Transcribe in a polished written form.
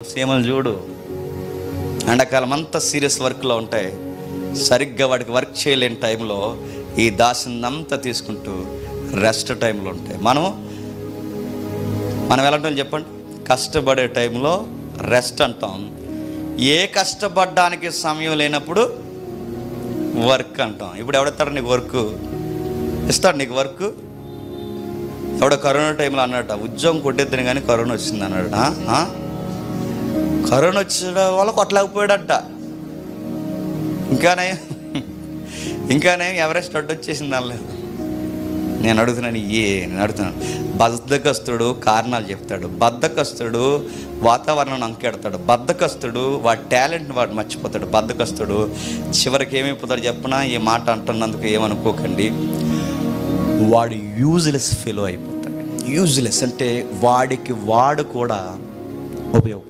సీమలు చూడు, ఎండాకాలం అంతా సీరియస్ వర్క్లో ఉంటాయి. సరిగ్గా వాడికి వర్క్ చేయలేని టైంలో ఈ దాసినంతా తీసుకుంటూ రెస్ట్ టైంలో ఉంటాయి. మనం ఎలా అంటాం చెప్పండి? కష్టపడే టైంలో రెస్ట్ అంటాం. ఏ కష్టపడడానికి సమయం లేనప్పుడు వర్క్ అంటాం. ఇప్పుడు ఎవడెత్తాడు నీకు వర్క్? ఇస్తాడు నీకు వర్క్? ఎవడో కరోనా టైంలో అన్నాడట, ఉద్యోగం కొట్టేద్దని కానీ కరోనా వచ్చింది అన్నాడు. కరోనా వచ్చిన వాళ్ళు కొట్టలేకపోయాడట. ఇంకానే ఎవరెస్ట్ అడ్డొచ్చేసింది అనలేదు. నేను అడుగుతున్నాను. బద్ధకస్తుడు కారణాలు చెప్తాడు, బద్ధకస్తుడు వాతావరణం అంకెడతాడు, బద్ధకస్తుడు వాడి టాలెంట్ని వాడు మర్చిపోతాడు. బద్ధకస్తుడు చివరికి ఏమైపోతాడు చెప్పనా? ఈ మాట అంటున్నందుకు ఏమనుకోకండి, వాడు యూజ్లెస్ ఫెలో అయిపోతాడు. యూజ్లెస్ అంటే వాడికి వాడు కూడా ఉపయోగం